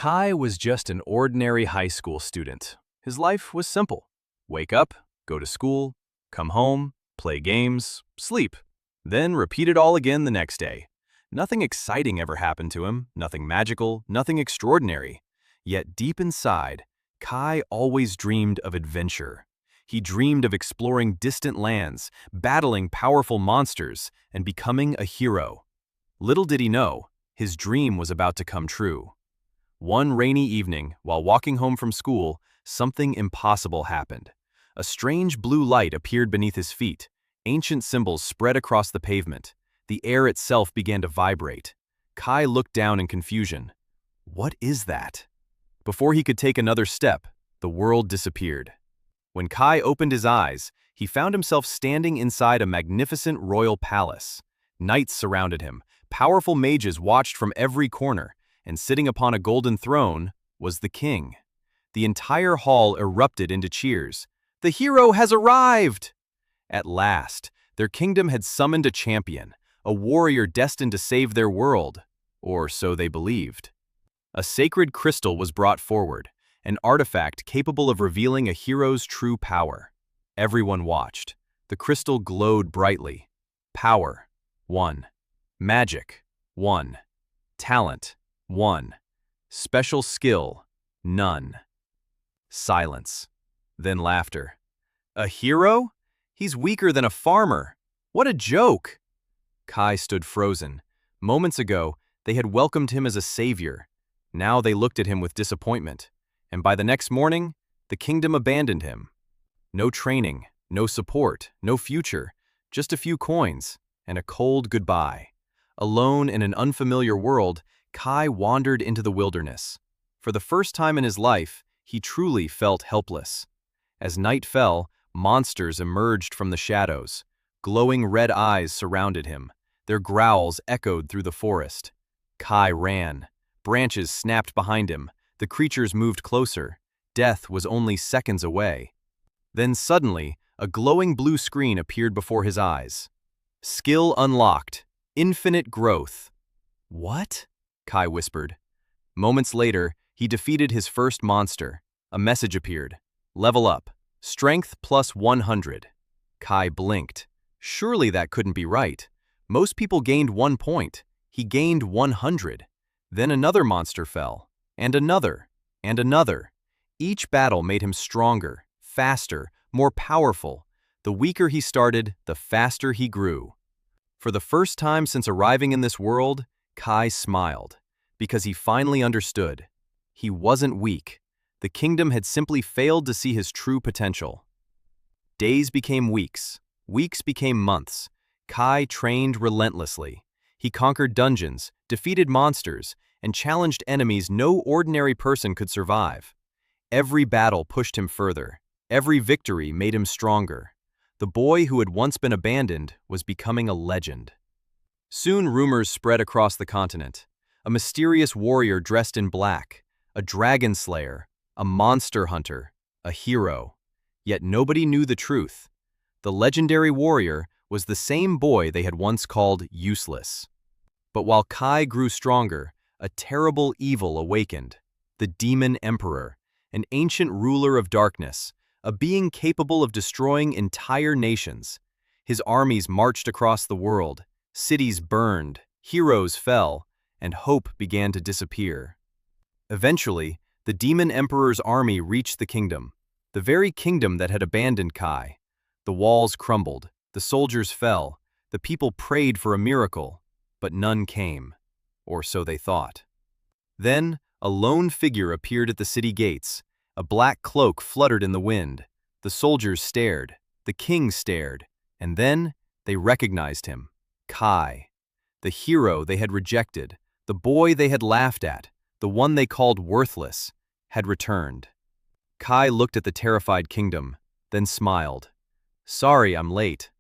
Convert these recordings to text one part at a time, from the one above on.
Kai was just an ordinary high school student. His life was simple. Wake up, go to school, come home, play games, sleep, then repeat it all again the next day. Nothing exciting ever happened to him, nothing magical, nothing extraordinary. Yet deep inside, Kai always dreamed of adventure. He dreamed of exploring distant lands, battling powerful monsters, and becoming a hero. Little did he know, his dream was about to come true. One rainy evening, while walking home from school, something impossible happened. A strange blue light appeared beneath his feet. Ancient symbols spread across the pavement. The air itself began to vibrate. Kai looked down in confusion. What is that? Before he could take another step, the world disappeared. When Kai opened his eyes, he found himself standing inside a magnificent royal palace. Knights surrounded him, powerful mages watched from every corner, and sitting upon a golden throne was the king. The entire hall erupted into cheers. The hero has arrived! At last, their kingdom had summoned a champion, a warrior destined to save their world, or so they believed. A sacred crystal was brought forward, an artifact capable of revealing a hero's true power. Everyone watched. The crystal glowed brightly. Power, 1. Magic, 1. Talent, 1. Special skill, none. Silence. Then laughter. A hero? He's weaker than a farmer. What a joke! Kai stood frozen. Moments ago, they had welcomed him as a savior. Now they looked at him with disappointment. And by the next morning, the kingdom abandoned him. No training, no support, no future, just a few coins and a cold goodbye. Alone in an unfamiliar world, Kai wandered into the wilderness. For the first time in his life, he truly felt helpless. As night fell, monsters emerged from the shadows. Glowing red eyes surrounded him. Their growls echoed through the forest. Kai ran. Branches snapped behind him. The creatures moved closer. Death was only seconds away. Then suddenly, a glowing blue screen appeared before his eyes. Skill unlocked. Infinite growth. What? Kai whispered. Moments later, he defeated his first monster. A message appeared. Level up. Strength plus 100. Kai blinked. Surely that couldn't be right. Most people gained 1 point. He gained 100. Then another monster fell. And another. And another. Each battle made him stronger, faster, more powerful. The weaker he started, the faster he grew. For the first time since arriving in this world, Kai smiled, because he finally understood. He wasn't weak. The kingdom had simply failed to see his true potential. Days became weeks. Weeks became months. Kai trained relentlessly. He conquered dungeons, defeated monsters, and challenged enemies no ordinary person could survive. Every battle pushed him further. Every victory made him stronger. The boy who had once been abandoned was becoming a legend. Soon rumors spread across the continent. A mysterious warrior dressed in black, a dragon slayer, a monster hunter, a hero. Yet nobody knew the truth. The legendary warrior was the same boy they had once called useless. But while Kai grew stronger, a terrible evil awakened. The Demon Emperor, an ancient ruler of darkness, a being capable of destroying entire nations. His armies marched across the world, cities burned, heroes fell, and hope began to disappear. Eventually, the Demon Emperor's army reached the kingdom, the very kingdom that had abandoned Kai. The walls crumbled, the soldiers fell, the people prayed for a miracle, but none came, or so they thought. Then, a lone figure appeared at the city gates. A black cloak fluttered in the wind. The soldiers stared, the king stared, and then they recognized him. Kai. The hero they had rejected, the boy they had laughed at, the one they called worthless, had returned. Kai looked at the terrified kingdom, then smiled. Sorry, I'm late.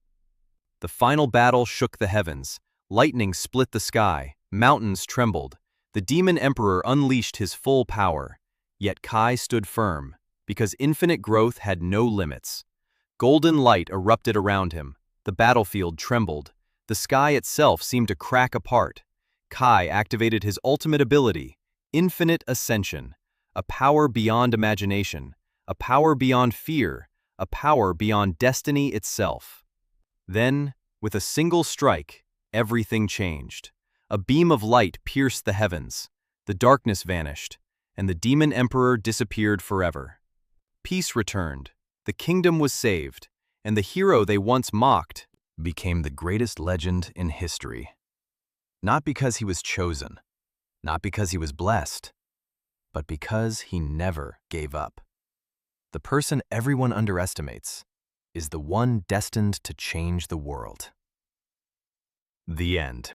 The final battle shook the heavens. Lightning split the sky, mountains trembled. The Demon Emperor unleashed his full power. Yet Kai stood firm, because infinite growth had no limits. Golden light erupted around him. The battlefield trembled. The sky itself seemed to crack apart. Kai activated his ultimate ability, infinite ascension, a power beyond imagination, a power beyond fear, a power beyond destiny itself. Then, with a single strike, everything changed. A beam of light pierced the heavens, the darkness vanished, and the demon emperor disappeared forever. Peace returned, the kingdom was saved, and the hero they once mocked became the greatest legend in history. Not because he was chosen, not because he was blessed, but because he never gave up. The person everyone underestimates is the one destined to change the world. The end.